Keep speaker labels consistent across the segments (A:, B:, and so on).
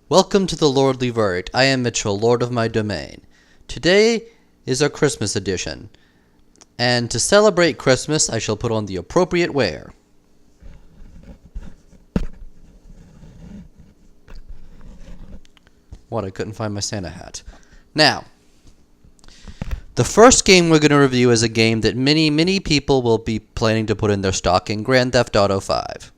A: Welcome to the Lordly Verdict. I am Mitchell, Lord of my domain. Today is our Christmas edition, and to celebrate Christmas, I shall put on the appropriate wear. What, I couldn't find my Santa hat. Now, the first game we're going to review is a game that many people will be planning to put in their stocking, Grand Theft Auto 5.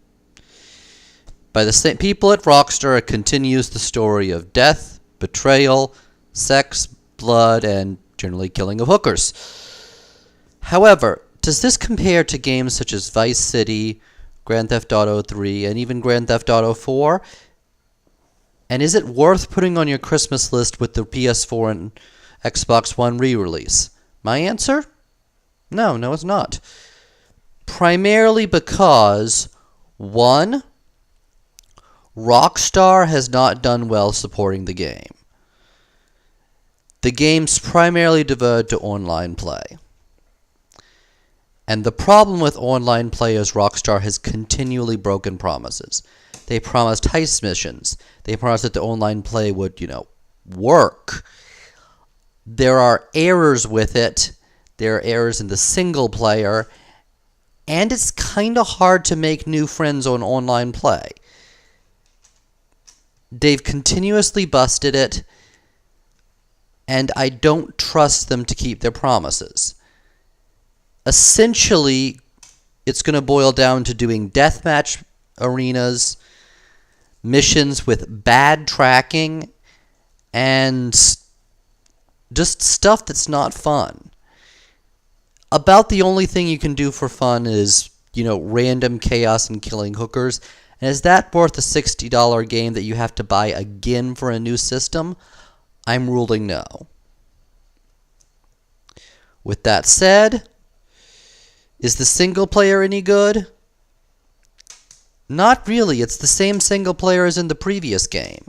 A: By the same people at Rockstar, it continues the story of death, betrayal, sex, blood, and generally killing of hookers. However, does this compare to games such as Vice City, Grand Theft Auto 3, and even Grand Theft Auto 4? And is it worth putting on your Christmas list with the PS4 and Xbox One re-release? My answer? No, it's not. Primarily because, 1, Rockstar has not done well supporting the game. The game's primarily devoted to online play. And the problem with online play is Rockstar has continually broken promises. They promised heist missions. They promised that the online play would, work. There are errors with it. There are errors in the single player. And it's kind of hard to make new friends on online play. They've continuously busted it, and I don't trust them to keep their promises. Essentially, it's going to boil down to doing deathmatch arenas, missions with bad tracking, and just stuff that's not fun. About the only thing you can do for fun is, random chaos and killing hookers. And is that worth a $60 game that you have to buy again for a new system? I'm ruling no. With that said, is the single player any good? Not really. It's the same single player as in the previous game.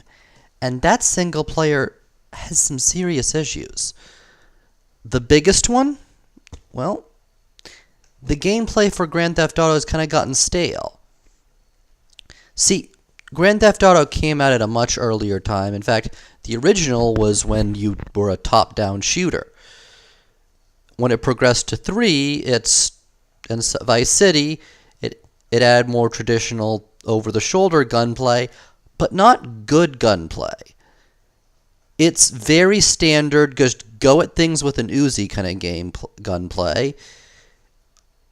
A: And that single player has some serious issues. The biggest one? Well, the gameplay for Grand Theft Auto has kind of gotten stale. See, Grand Theft Auto came out at a much earlier time. In fact, the original was when you were a top-down shooter. When it progressed to 3, in Vice City, it added more traditional over-the-shoulder gunplay, but not good gunplay. It's very standard, just go at things with an Uzi kind of gunplay.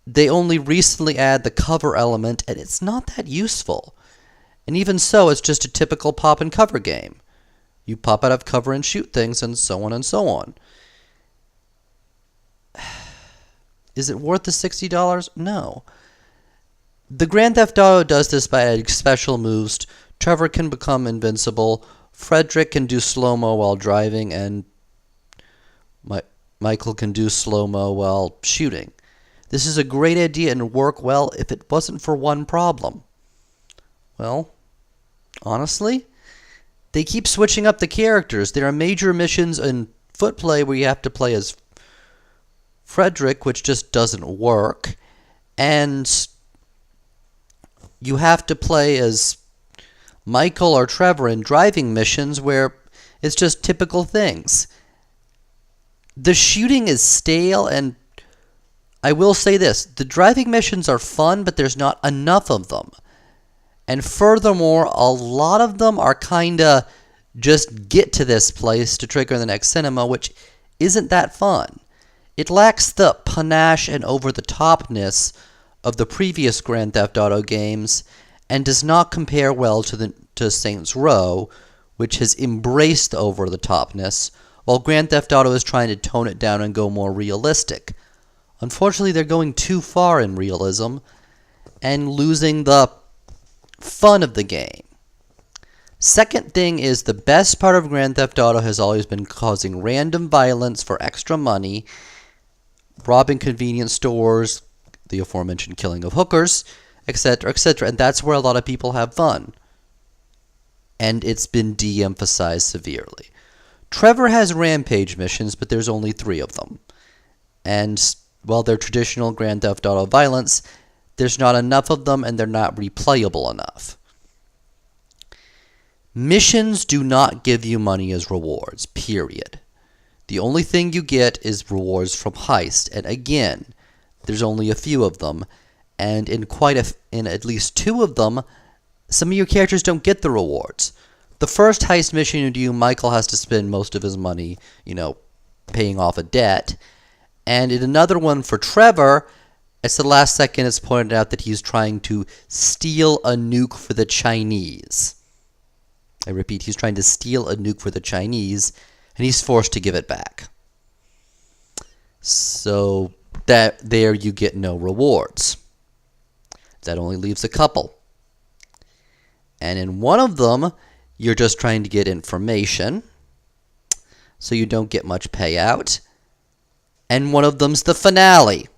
A: They only recently add the cover element, and it's not that useful. And even so, it's just a typical pop and cover game. You pop out of cover and shoot things, and so on and so on. Is it worth the $60? No. The Grand Theft Auto does this by adding special moves. Trevor can become invincible. Frederick can do slow-mo while driving, and Michael can do slow-mo while shooting. This is a great idea and would work well if it wasn't for one problem. Well, honestly, they keep switching up the characters. There are major missions in Footplay where you have to play as Frederick, which just doesn't work. And you have to play as Michael or Trevor in driving missions where it's just typical things. The shooting is stale, and I will say this. The driving missions are fun, but there's not enough of them. And furthermore, a lot of them are kinda just get to this place to trigger the next cinema, which isn't that fun. It lacks the panache and over-the-topness of the previous Grand Theft Auto games, and does not compare well to Saints Row, which has embraced the over-the-topness, while Grand Theft Auto is trying to tone it down and go more realistic. Unfortunately, they're going too far in realism, and losing the fun of the game. Second thing is, the best part of Grand Theft Auto has always been causing random violence for extra money, robbing convenience stores, the aforementioned killing of hookers, etc., etc., and that's where a lot of people have fun. And it's been de-emphasized severely. Trevor has rampage missions, but there's only 3 of them. And while they're traditional Grand Theft Auto violence, there's not enough of them, and they're not replayable enough. Missions do not give you money as rewards, period. The only thing you get is rewards from heist, and again, there's only a few of them, and in at least 2 of them, some of your characters don't get the rewards. The first heist mission you do, Michael has to spend most of his money, paying off a debt. And in another one for Trevor, it's the last second it's pointed out that he's trying to steal a nuke for the Chinese. I repeat, he's trying to steal a nuke for the Chinese, and he's forced to give it back. So there you get no rewards. That only leaves a couple. And in one of them, you're just trying to get information, so you don't get much payout. And one of them's the finale.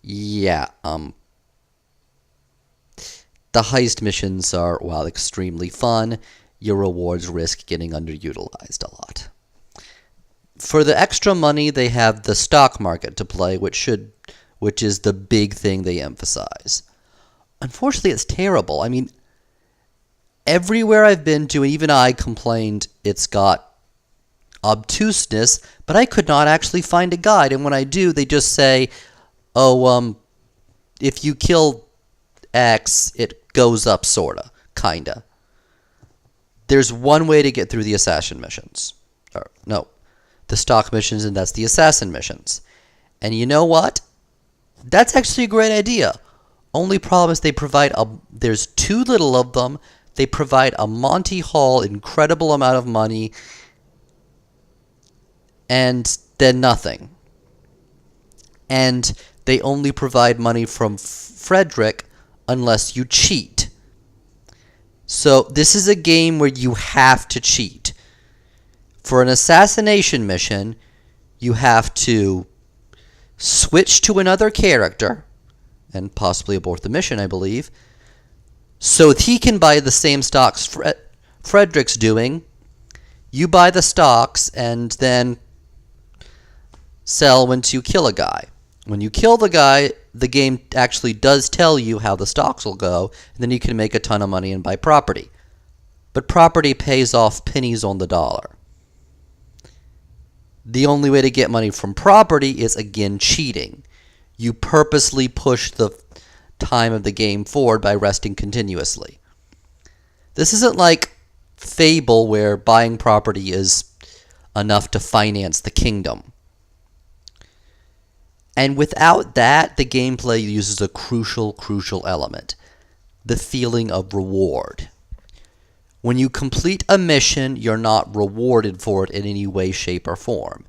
A: Yeah, the heist missions are, while extremely fun, your rewards risk getting underutilized a lot. For the extra money, they have the stock market to play, which is the big thing they emphasize. Unfortunately, it's terrible. I mean, everywhere I've been to, even I complained it's got obtuseness, but I could not actually find a guide. And when I do, they just say, if you kill X, it goes up, sorta, kinda. There's one way to get through the assassin missions. The stock missions, and that's the assassin missions. And you know what? That's actually a great idea. Only problem is there's too little of them. They provide a Monty Hall incredible amount of money, and then nothing. And they only provide money from Frederick unless you cheat. So this is a game where you have to cheat. For an assassination mission, you have to switch to another character, and possibly abort the mission, I believe, so that he can buy the same stocks Frederick's doing. You buy the stocks and then sell once you kill a guy. When you kill the guy, the game actually does tell you how the stocks will go, and then you can make a ton of money and buy property. But property pays off pennies on the dollar. The only way to get money from property is, again, cheating. You purposely push the time of the game forward by resting continuously. This isn't like Fable, where buying property is enough to finance the kingdom. And without that, the gameplay uses a crucial element: the feeling of reward. When you complete a mission, you're not rewarded for it in any way, shape, or form.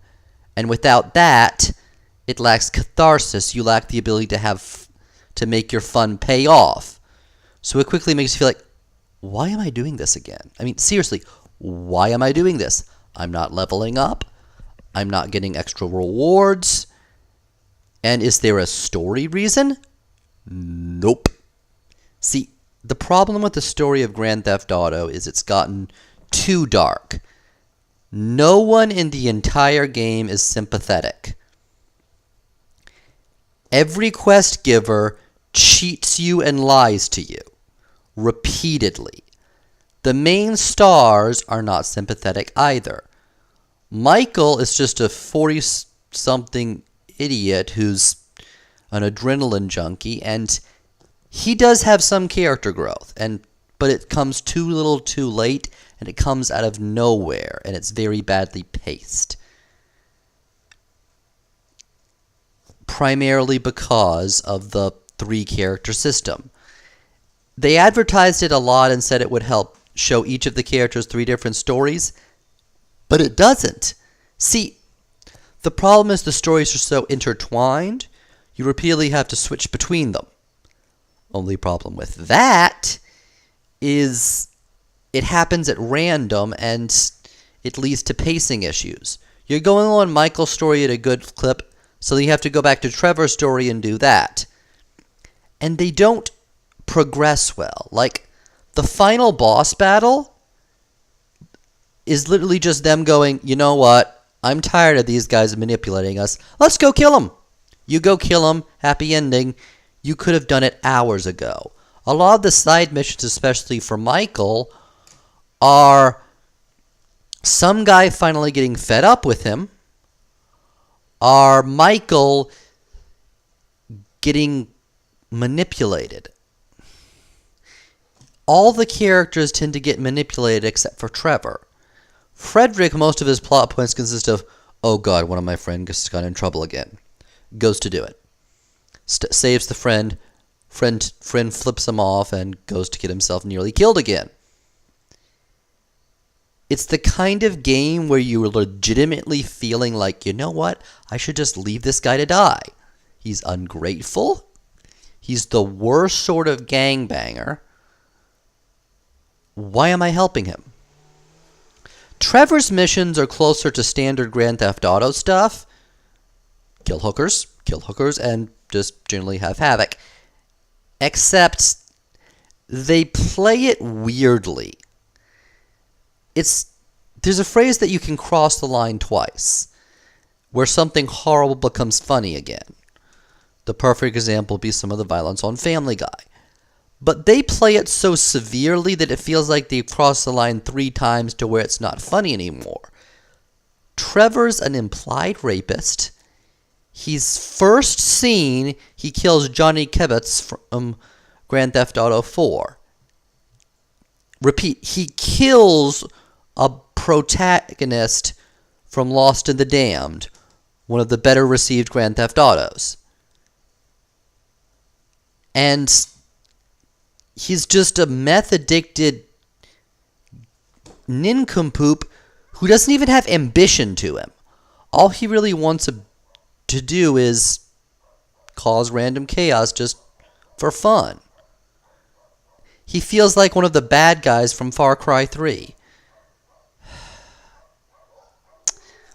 A: And without that, it lacks catharsis. You lack the ability to make your fun pay off. So it quickly makes you feel like, why am I doing this again? I mean, seriously, why am I doing this? I'm not leveling up. I'm not getting extra rewards. And is there a story reason? Nope. See, the problem with the story of Grand Theft Auto is it's gotten too dark. No one in the entire game is sympathetic. Every quest giver cheats you and lies to you repeatedly. The main stars are not sympathetic either. Michael is just a 40-something idiot who's an adrenaline junkie, and he does have some character growth, but it comes too little too late, and it comes out of nowhere, and it's very badly paced. Primarily because of the 3-character system. They advertised it a lot and said it would help show each of the characters 3 different stories, but it doesn't. See, the problem is the stories are so intertwined, you repeatedly have to switch between them. Only problem with that is it happens at random, and it leads to pacing issues. You're going on Michael's story at a good clip, so you have to go back to Trevor's story and do that. And they don't progress well. Like, the final boss battle is literally just them going, you know what, I'm tired of these guys manipulating us. Let's go kill them. You go kill them, happy ending. You could have done it hours ago. A lot of the side missions, especially for Michael, are some guy finally getting fed up with him, are Michael getting manipulated. All the characters tend to get manipulated except for Trevor. Frederick, most of his plot points consist of, oh god, one of my friends got in trouble again. Goes to do it. Saves the friend. Friend flips him off and goes to get himself nearly killed again. It's the kind of game where you're legitimately feeling like, you know what? I should just leave this guy to die. He's ungrateful. He's the worst sort of gangbanger. Why am I helping him? Trevor's missions are closer to standard Grand Theft Auto stuff. Kill hookers, and just generally have havoc. Except they play it weirdly. There's a phrase that you can cross the line twice, where something horrible becomes funny again. The perfect example would be some of the violence on Family Guy. But they play it so severely that it feels like they've crossed the line 3 times to where it's not funny anymore. Trevor's an implied rapist. He's first seen, he kills Johnny Kibitz from Grand Theft Auto 4. Repeat, he kills a protagonist from Lost in the Damned, one of the better received Grand Theft Autos. And he's just a meth-addicted nincompoop who doesn't even have ambition to him. All he really wants to do is cause random chaos just for fun. He feels like one of the bad guys from Far Cry 3.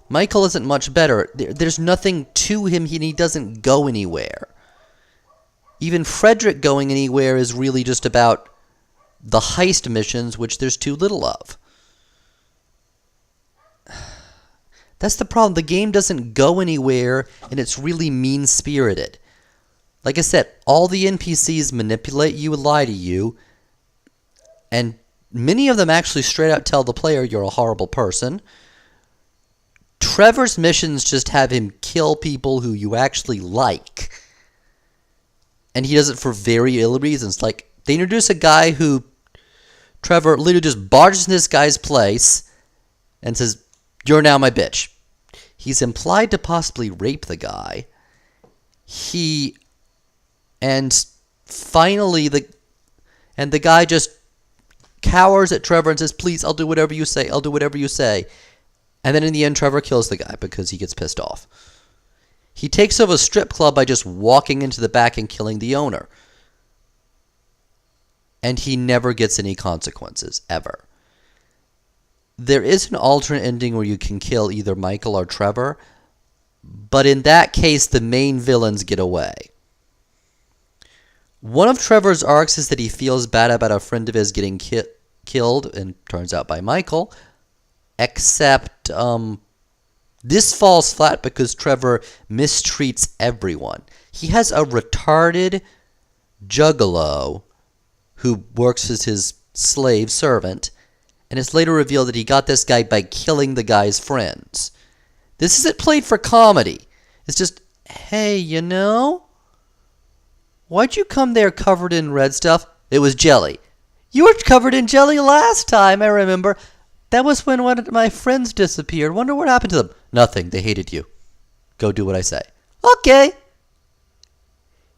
A: Michael isn't much better. There's nothing to him, and he doesn't go anywhere. Even Frederick going anywhere is really just about the heist missions, which there's too little of. That's the problem. The game doesn't go anywhere, and it's really mean-spirited. Like I said, all the NPCs manipulate you and lie to you, and many of them actually straight out tell the player you're a horrible person. Trevor's missions just have him kill people who you actually like. And he does it for very ill reasons. Like, they introduce a guy who Trevor literally just barges in this guy's place and says, "You're now my bitch." He's implied to possibly rape the guy. And finally, the guy just cowers at Trevor and says, "Please, I'll do whatever you say. I'll do whatever you say." And then in the end, Trevor kills the guy because he gets pissed off. He takes over a strip club by just walking into the back and killing the owner. And he never gets any consequences, ever. There is an alternate ending where you can kill either Michael or Trevor, but in that case, the main villains get away. One of Trevor's arcs is that he feels bad about a friend of his getting killed, and turns out by Michael, except this falls flat because Trevor mistreats everyone. He has a retarded juggalo who works as his slave servant, and it's later revealed that he got this guy by killing the guy's friends. This isn't played for comedy. It's just, hey, you know, why'd you come there covered in red stuff? It was jelly. You were covered in jelly last time, I remember. That was when one of my friends disappeared. Wonder what happened to them. Nothing. They hated you. Go do what I say. Okay.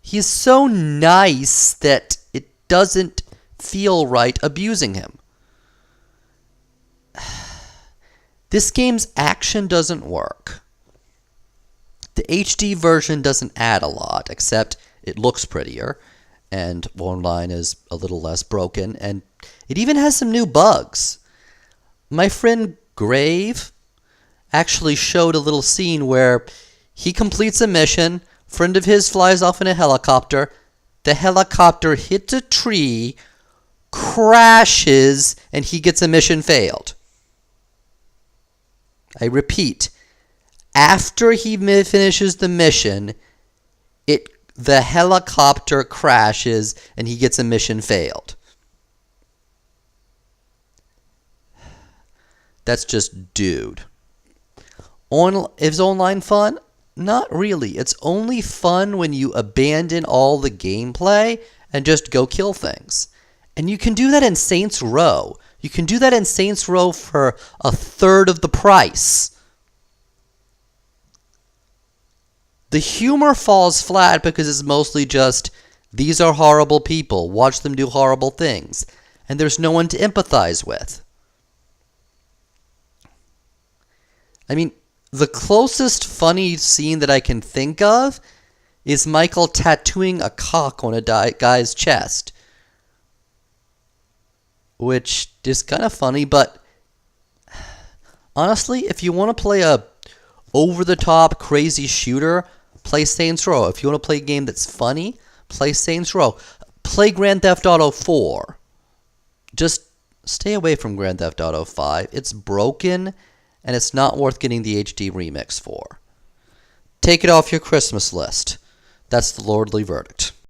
A: He's so nice that it doesn't feel right abusing him. This game's action doesn't work. The HD version doesn't add a lot, except it looks prettier, and online is a little less broken, and it even has some new bugs. My friend Grave actually showed a little scene where he completes a mission, friend of his flies off in a helicopter, the helicopter hits a tree, crashes, and he gets a mission failed. I repeat, after he finishes the mission, it the helicopter crashes and he gets a mission failed. That's just dude. Is online fun? Not really. It's only fun when you abandon all the gameplay and just go kill things. And you can do that in Saints Row. You can do that in Saints Row for a third of the price. The humor falls flat because it's mostly just, these are horrible people, watch them do horrible things, and there's no one to empathize with. I mean, the closest funny scene that I can think of is Michael tattooing a cock on a guy's chest, which is kind of funny, but honestly, if you want to play a over-the-top crazy shooter, play Saints Row. If you want to play a game that's funny, play Saints Row. Play Grand Theft Auto 4. Just stay away from Grand Theft Auto 5. It's broken, and it's not worth getting the HD remix for. Take it off your Christmas list. That's the lordly verdict.